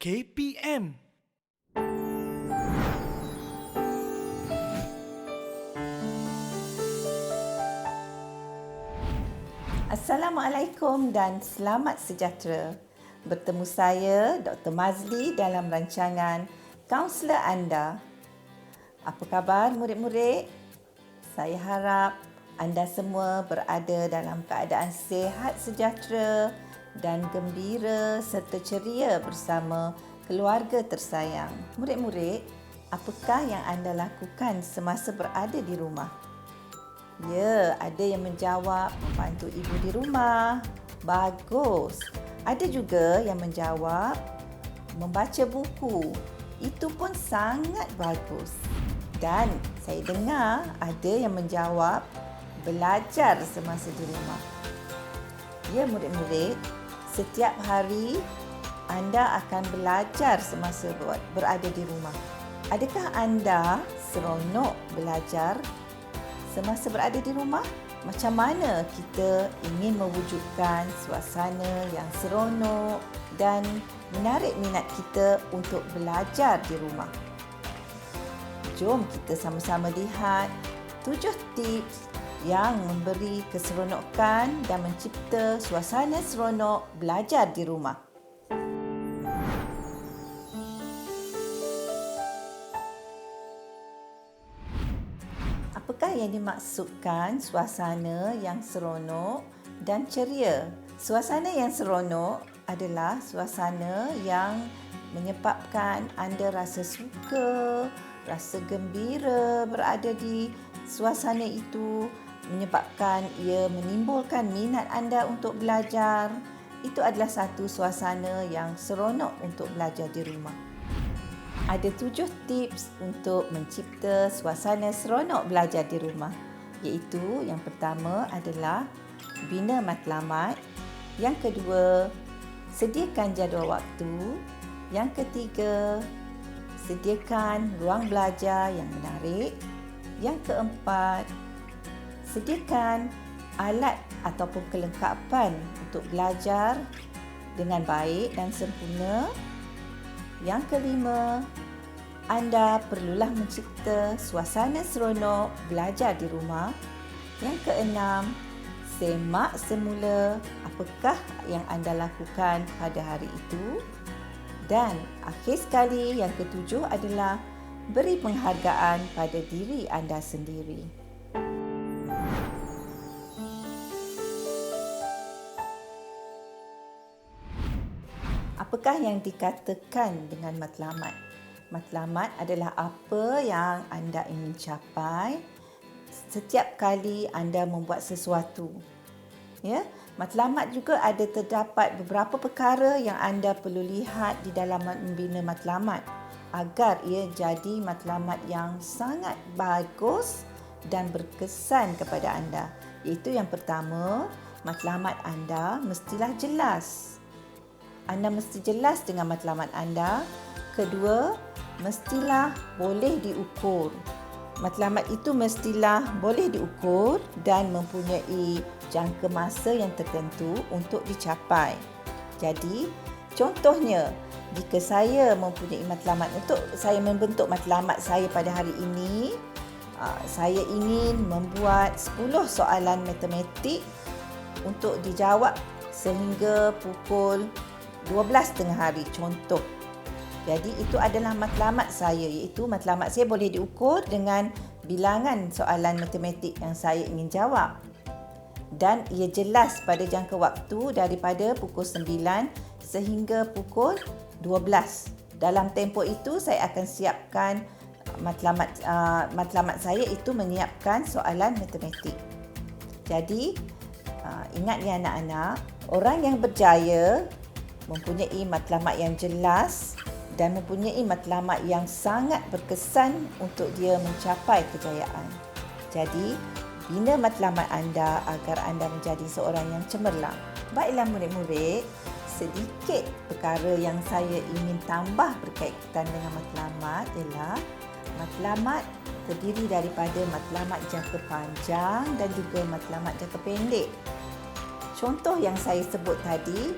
KPM. Assalamualaikum dan selamat sejahtera. Bertemu saya Dr. Mazli dalam rancangan Kaunselor Anda. Apa khabar murid-murid? Saya harap anda semua berada dalam keadaan sihat sejahtera dan gembira serta ceria bersama keluarga tersayang. Murid-murid, apakah yang anda lakukan semasa berada di rumah? Ya, ada yang menjawab membantu ibu di rumah. Bagus. Ada juga yang menjawab membaca buku. Itu pun sangat bagus. Dan saya dengar ada yang menjawab belajar semasa di rumah. Ya murid-murid, setiap hari anda akan belajar semasa berada di rumah. Adakah anda seronok belajar semasa berada di rumah? Macam mana kita ingin mewujudkan suasana yang seronok dan menarik minat kita untuk belajar di rumah? Jom kita sama-sama lihat 7 tips yang memberi keseronokan dan mencipta suasana seronok belajar di rumah. Apakah yang dimaksudkan suasana yang seronok dan ceria? Suasana yang seronok adalah suasana yang menyebabkan anda rasa suka, rasa gembira berada di suasana itu, menyebabkan ia menimbulkan minat anda untuk belajar. Itu adalah satu suasana yang seronok untuk belajar di rumah. Ada 7 tips untuk mencipta suasana seronok belajar di rumah, iaitu yang pertama adalah bina matlamat, yang kedua sediakan jadual waktu, yang ketiga sediakan ruang belajar yang menarik, yang keempat sediakan alat ataupun kelengkapan untuk belajar dengan baik dan sempurna. Yang kelima, anda perlulah mencipta suasana seronok belajar di rumah. Yang keenam, semak semula apakah yang anda lakukan pada hari itu. Dan akhir sekali, yang ketujuh adalah beri penghargaan pada diri anda sendiri. Apakah yang dikatakan dengan matlamat? Matlamat adalah apa yang anda ingin capai setiap kali anda membuat sesuatu. Ya, matlamat juga ada terdapat beberapa perkara yang anda perlu lihat di dalam membina matlamat agar ia jadi matlamat yang sangat bagus dan berkesan kepada anda. Iaitu yang pertama, matlamat anda mestilah jelas. Anda mesti jelas dengan matlamat anda. Kedua, mestilah boleh diukur. Matlamat itu mestilah boleh diukur dan mempunyai jangka masa yang tertentu untuk dicapai. Jadi, contohnya, jika saya mempunyai matlamat untuk saya membentuk matlamat saya pada hari ini, saya ingin membuat 10 soalan matematik untuk dijawab sehingga pukul 12 tengah hari, contoh. Jadi itu adalah matlamat saya, iaitu matlamat saya boleh diukur dengan bilangan soalan matematik yang saya ingin jawab. Dan ia jelas pada jangka waktu daripada pukul 9 sehingga pukul 12. Dalam tempoh itu saya akan siapkan matlamat saya itu menyiapkan soalan matematik. Jadi ingat ya anak-anak, orang yang berjaya mempunyai matlamat yang jelas dan mempunyai matlamat yang sangat berkesan untuk dia mencapai kejayaan. Jadi, bina matlamat anda agar anda menjadi seorang yang cemerlang. Baiklah murid-murid, sedikit perkara yang saya ingin tambah berkaitan dengan matlamat ialah matlamat terdiri daripada matlamat jangka panjang dan juga matlamat jangka pendek. Contoh yang saya sebut tadi,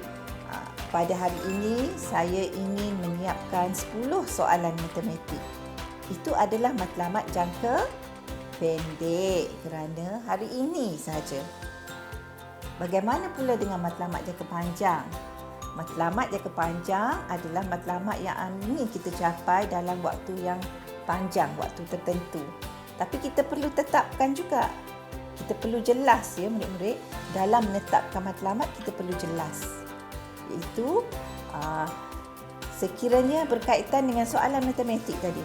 pada hari ini saya ingin menyiapkan 10 soalan matematik. Itu adalah matlamat jangka pendek kerana hari ini sahaja. Bagaimana pula dengan matlamat jangka panjang? Matlamat jangka panjang adalah matlamat yang ingin kita capai dalam waktu yang panjang, waktu tertentu. Tapi kita perlu tetapkan juga. Kita perlu jelas ya murid-murid. Dalam menetapkan matlamat kita perlu jelas. Iaitu sekiranya berkaitan dengan soalan matematik tadi.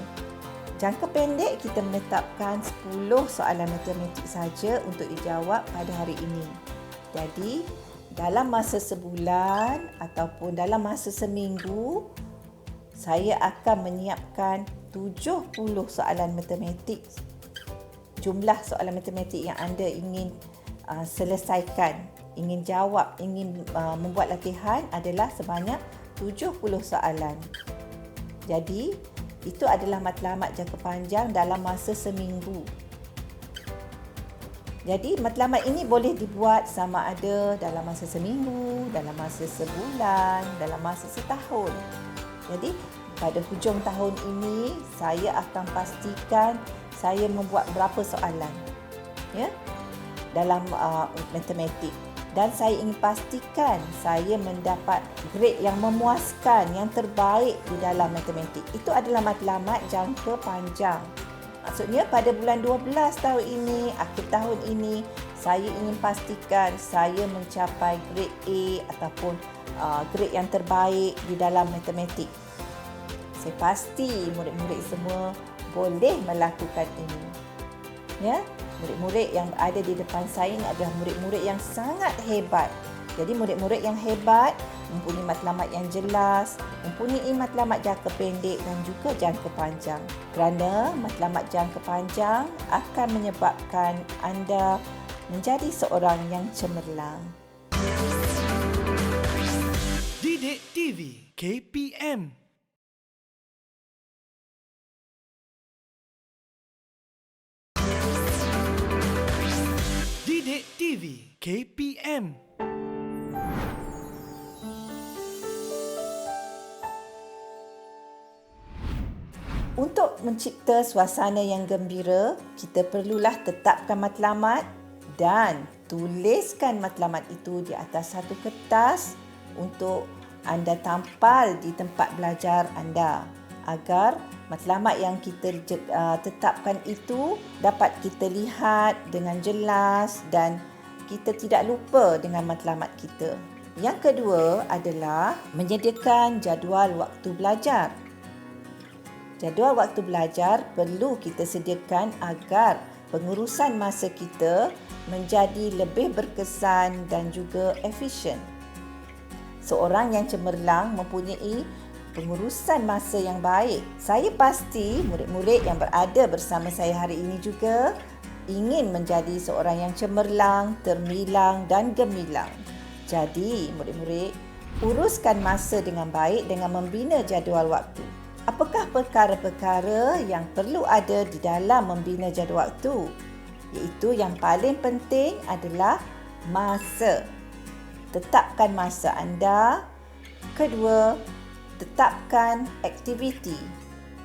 Jangka pendek kita menetapkan 10 soalan matematik saja untuk dijawab pada hari ini. Jadi dalam masa sebulan ataupun dalam masa seminggu saya akan menyiapkan 70 soalan matematik. Jumlah soalan matematik yang anda ingin selesaikan, ingin jawab, ingin membuat latihan adalah sebanyak 70 soalan. Jadi, itu adalah matlamat jangka panjang dalam masa seminggu. Jadi, matlamat ini boleh dibuat sama ada dalam masa seminggu, dalam masa sebulan, dalam masa setahun. Jadi, pada hujung tahun ini, saya akan pastikan saya membuat berapa soalan ya dalam matematik, dan saya ingin pastikan saya mendapat grade yang memuaskan, yang terbaik di dalam matematik. Itu adalah matlamat jangka panjang. Maksudnya pada bulan 12 tahun ini, akhir tahun ini, saya ingin pastikan saya mencapai grade A ataupun grade yang terbaik di dalam matematik. Saya pasti murid-murid semua boleh melakukan ini. Ya, murid-murid yang ada di depan saya ini adalah murid-murid yang sangat hebat. Jadi murid-murid yang hebat mempunyai matlamat yang jelas, mempunyai matlamat jangka pendek dan juga jangka panjang. Kerana matlamat jangka panjang akan menyebabkan anda menjadi seorang yang cemerlang. Didik TV KPM. Didik TV KPM. Untuk mencipta suasana yang gembira, kita perlulah tetapkan matlamat dan tuliskan matlamat itu di atas satu kertas untuk anda tampal di tempat belajar anda, agar matlamat yang kita tetapkan itu dapat kita lihat dengan jelas dan kita tidak lupa dengan matlamat kita. Yang kedua adalah menyediakan jadual waktu belajar. Jadual waktu belajar perlu kita sediakan agar pengurusan masa kita menjadi lebih berkesan dan juga efisien. Seorang yang cemerlang mempunyai pengurusan masa yang baik. Saya pasti murid-murid yang berada bersama saya hari ini juga ingin menjadi seorang yang cemerlang, termilang dan gemilang. Jadi, murid-murid, uruskan masa dengan baik dengan membina jadual waktu. Apakah perkara-perkara yang perlu ada di dalam membina jadual waktu? Iaitu yang paling penting adalah masa. Tetapkan masa anda. Kedua, tetapkan aktiviti.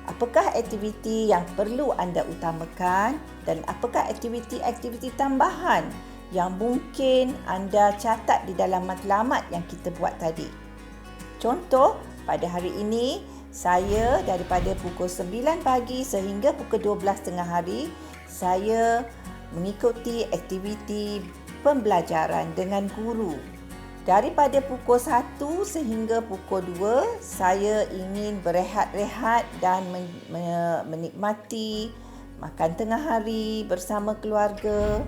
Apakah aktiviti yang perlu anda utamakan dan apakah aktiviti-aktiviti tambahan yang mungkin anda catat di dalam matlamat yang kita buat tadi. Contoh, pada hari ini saya daripada pukul 9 pagi sehingga pukul 12 tengah hari, saya mengikuti aktiviti pembelajaran dengan guru. Daripada pukul 1 sehingga pukul 2, saya ingin berehat-rehat dan menikmati makan tengah hari bersama keluarga.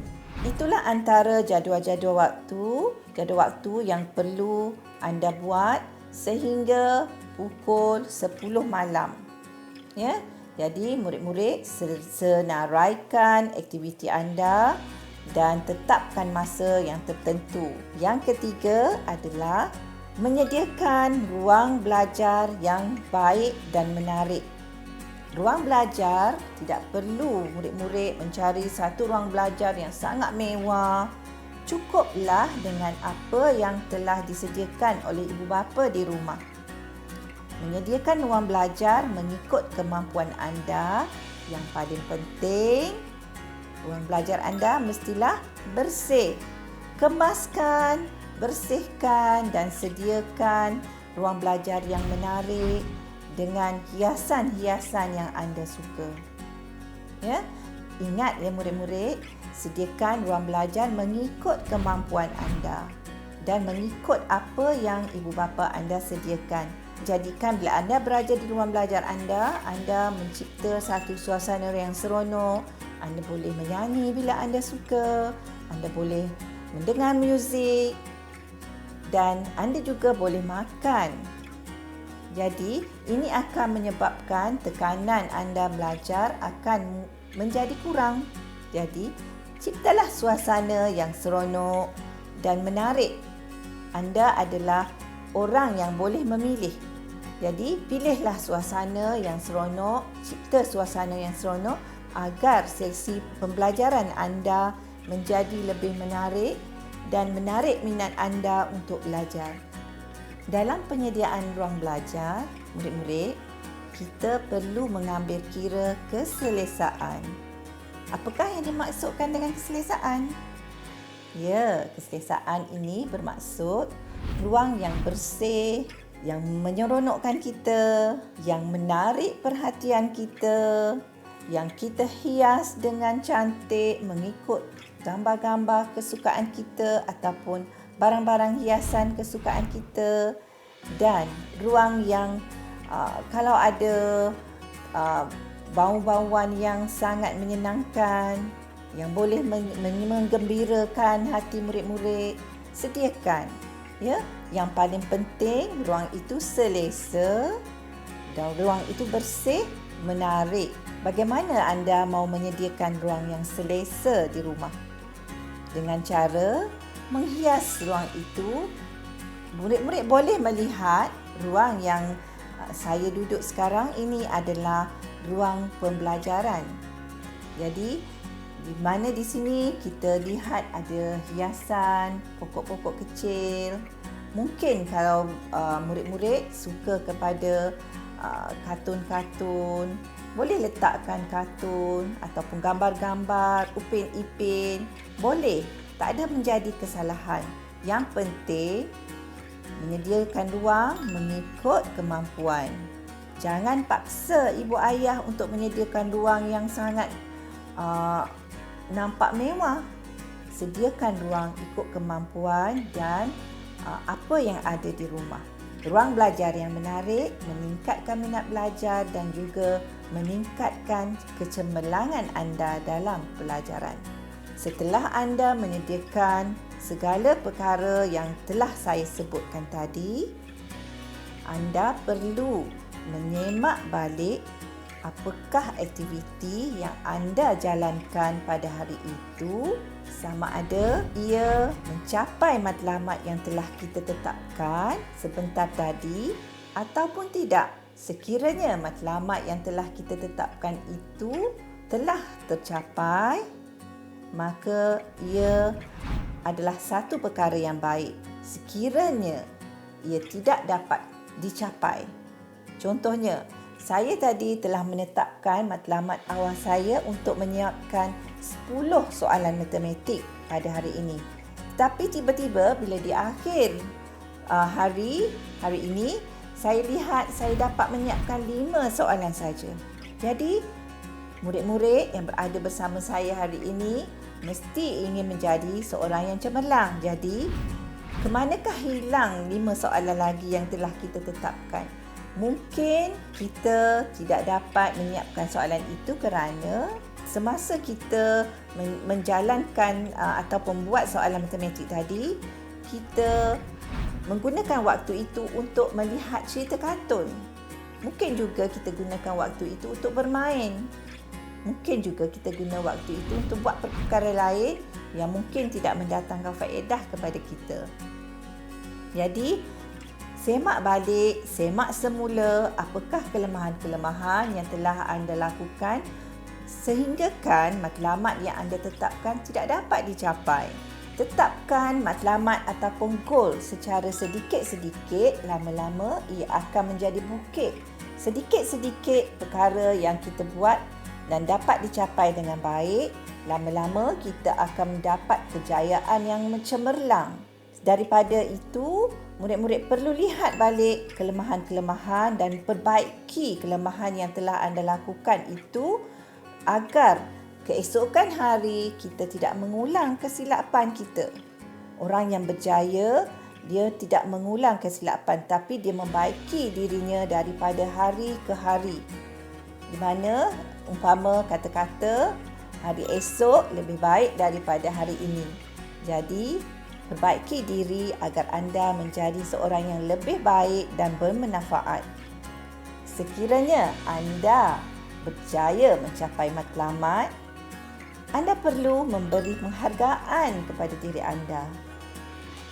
Itulah antara jadual-jadual waktu yang perlu anda buat sehingga pukul 10 malam. Ya. Jadi murid-murid senaraikan aktiviti anda dan tetapkan masa yang tertentu. Yang ketiga adalah menyediakan ruang belajar yang baik dan menarik. Ruang belajar tidak perlu murid-murid mencari satu ruang belajar yang sangat mewah. cukuplah dengan apa yang telah disediakan oleh ibu bapa di rumah. Menyediakan ruang belajar mengikut kemampuan anda. Yang paling penting, ruang belajar anda mestilah bersih. Kemaskan, bersihkan dan sediakan ruang belajar yang menarik dengan hiasan-hiasan yang anda suka. Ya, ingat ya murid-murid, sediakan ruang belajar mengikut kemampuan anda dan mengikut apa yang ibu bapa anda sediakan. Jadikan bila anda berada di ruang belajar anda mencipta satu suasana yang seronok. Anda boleh menyanyi bila anda suka, anda boleh mendengar muzik dan anda juga boleh makan. Jadi, ini akan menyebabkan tekanan anda belajar akan menjadi kurang. Jadi, ciptalah suasana yang seronok dan menarik. Anda adalah orang yang boleh memilih. Jadi, pilihlah suasana yang seronok, cipta suasana yang seronok agar sesi pembelajaran anda menjadi lebih menarik dan menarik minat anda untuk belajar. Dalam penyediaan ruang belajar, murid-murid, kita perlu mengambil kira keselesaan. Apakah yang dimaksudkan dengan keselesaan? Ya, keselesaan ini bermaksud ruang yang bersih, yang menyeronokkan kita, yang menarik perhatian kita, yang kita hias dengan cantik mengikut gambar-gambar kesukaan kita ataupun barang-barang hiasan kesukaan kita, dan ruang yang kalau ada bau-bauan yang sangat menyenangkan, yang boleh menggembirakan hati murid-murid, sediakan. Ya, yang paling penting ruang itu selesa dan ruang itu bersih, menarik. Bagaimana anda mau menyediakan ruang yang selesa di rumah? Dengan cara menghias ruang itu. Murid-murid boleh melihat ruang yang saya duduk sekarang ini adalah ruang pembelajaran. Jadi, di mana di sini kita lihat ada hiasan, pokok-pokok kecil. Mungkin kalau murid-murid suka kepada kartun-kartun, boleh letakkan kartun ataupun gambar-gambar, upin ipin. Boleh, tak ada menjadi kesalahan. Yang penting, menyediakan ruang mengikut kemampuan. Jangan paksa ibu ayah untuk menyediakan ruang yang sangat nampak mewah. Sediakan ruang ikut kemampuan dan apa yang ada di rumah. Ruang belajar yang menarik meningkatkan minat belajar dan juga meningkatkan kecemerlangan anda dalam pelajaran. Setelah anda menyediakan segala perkara yang telah saya sebutkan tadi, anda perlu menyemak balik apakah aktiviti yang anda jalankan pada hari itu, sama ada ia mencapai matlamat yang telah kita tetapkan sebentar tadi ataupun tidak. Sekiranya matlamat yang telah kita tetapkan itu telah tercapai, maka ia adalah satu perkara yang baik. Sekiranya ia tidak dapat dicapai, contohnya, saya tadi telah menetapkan matlamat awal saya untuk menyiapkan 10 soalan matematik pada hari ini. Tapi tiba-tiba bila di akhir hari ini, saya lihat saya dapat menyiapkan 5 soalan saja. Jadi, murid-murid yang berada bersama saya hari ini mesti ingin menjadi seorang yang cemerlang. Jadi, ke manakah hilang 5 soalan lagi yang telah kita tetapkan? Mungkin kita tidak dapat menyiapkan soalan itu kerana semasa kita menjalankan ataupun membuat soalan matematik tadi, kita menggunakan waktu itu untuk melihat cerita kartun. Mungkin juga kita gunakan waktu itu untuk bermain. Mungkin juga kita guna waktu itu untuk buat perkara lain yang mungkin tidak mendatangkan faedah kepada kita. Jadi, semak balik, semak semula apakah kelemahan-kelemahan yang telah anda lakukan sehinggakan matlamat yang anda tetapkan tidak dapat dicapai. Tetapkan matlamat ataupun goal secara sedikit-sedikit, lama-lama ia akan menjadi bukit. Sedikit-sedikit perkara yang kita buat dan dapat dicapai dengan baik, lama-lama kita akan mendapat kejayaan yang cemerlang. Daripada itu, murid-murid perlu lihat balik kelemahan-kelemahan dan perbaiki kelemahan yang telah anda lakukan itu agar keesokan hari kita tidak mengulang kesilapan kita. Orang yang berjaya, dia tidak mengulang kesilapan tapi dia membaiki dirinya daripada hari ke hari. Di mana umpama kata-kata hari esok lebih baik daripada hari ini. Jadi, perbaiki diri agar anda menjadi seorang yang lebih baik dan bermanfaat. Sekiranya anda berjaya mencapai matlamat, anda perlu memberi penghargaan kepada diri anda.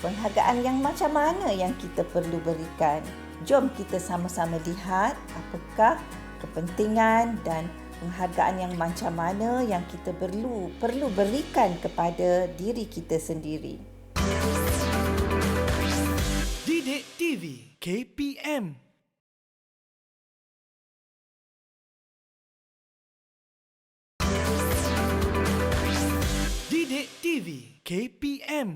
Penghargaan yang macam mana yang kita perlu berikan? Jom kita sama-sama lihat apakah kepentingan dan penghargaan yang macam mana yang kita perlu berikan kepada diri kita sendiri. Didik TV KPM. Didik TV KPM.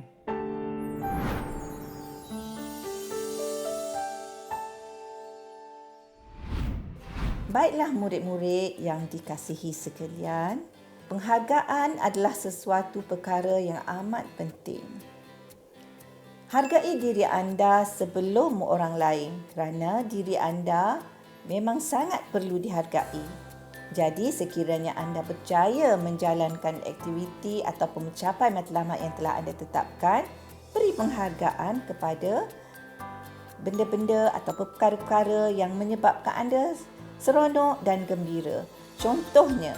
Baiklah murid-murid yang dikasihi sekalian, penghargaan adalah sesuatu perkara yang amat penting. Hargai diri anda sebelum orang lain kerana diri anda memang sangat perlu dihargai. Jadi sekiranya anda berjaya menjalankan aktiviti ataupun mencapai matlamat yang telah anda tetapkan, beri penghargaan kepada benda-benda ataupun perkara-perkara yang menyebabkan anda seronok dan gembira. Contohnya,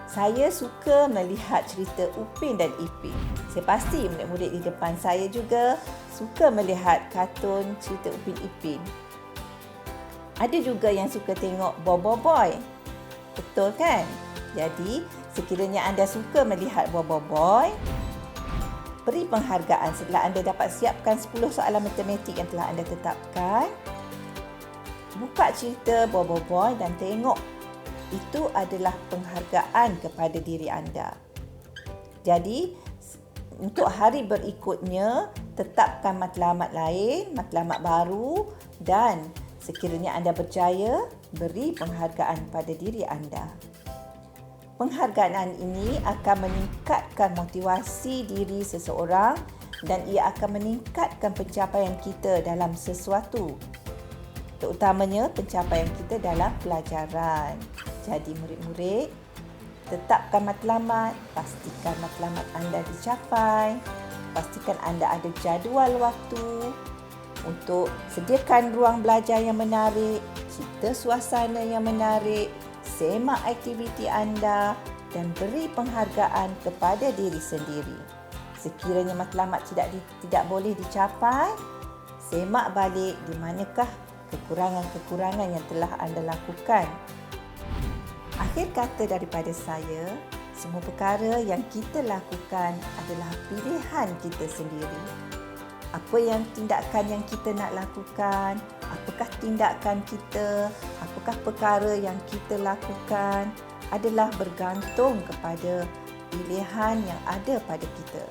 saya suka melihat cerita Upin dan Ipin. Saya pasti murid-murid di depan saya juga suka melihat kartun cerita Upin Ipin. Ada juga yang suka tengok Bobo Boy. Betul kan? Jadi, sekiranya anda suka melihat Bobo Boy, beri penghargaan setelah anda dapat siapkan 10 soalan matematik yang telah anda tetapkan. Buka cerita Bobo Boy dan tengok. Itu adalah penghargaan kepada diri anda. Jadi, untuk hari berikutnya, tetapkan matlamat lain, matlamat baru dan sekiranya anda berjaya, beri penghargaan pada diri anda. Penghargaan ini akan meningkatkan motivasi diri seseorang dan ia akan meningkatkan pencapaian kita dalam sesuatu. Terutamanya pencapaian kita dalam pelajaran. Jadi murid-murid, tetapkan matlamat, pastikan matlamat anda dicapai, pastikan anda ada jadual waktu untuk sediakan ruang belajar yang menarik, cipta suasana yang menarik, semak aktiviti anda dan beri penghargaan kepada diri sendiri. Sekiranya matlamat tidak boleh dicapai, semak balik di manakah kekurangan-kekurangan yang telah anda lakukan. Akhir kata daripada saya, semua perkara yang kita lakukan adalah pilihan kita sendiri. Apa yang tindakan yang kita nak lakukan, apakah tindakan kita, apakah perkara yang kita lakukan adalah bergantung kepada pilihan yang ada pada kita.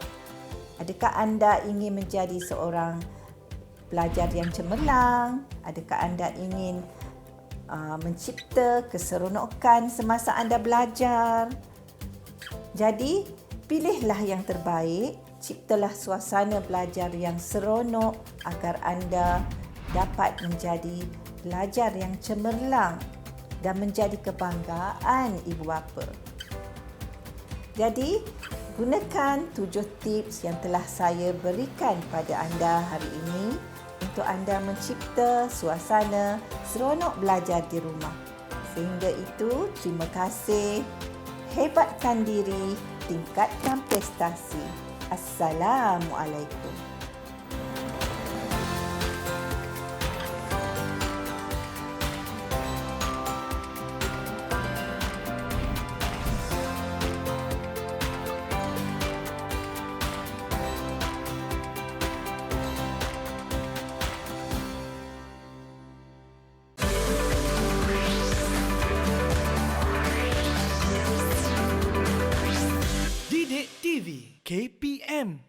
Adakah anda ingin menjadi seorang pelajar yang cemerlang? Adakah anda ingin mencipta keseronokan semasa anda belajar? Jadi, pilihlah yang terbaik. Ciptalah suasana belajar yang seronok agar anda dapat menjadi pelajar yang cemerlang dan menjadi kebanggaan ibu bapa. Jadi, gunakan 7 tips yang telah saya berikan pada anda hari ini untuk anda mencipta suasana seronok belajar di rumah. Sehingga itu, terima kasih. Hebatkan diri, tingkatkan prestasi. Assalamualaikum. KPM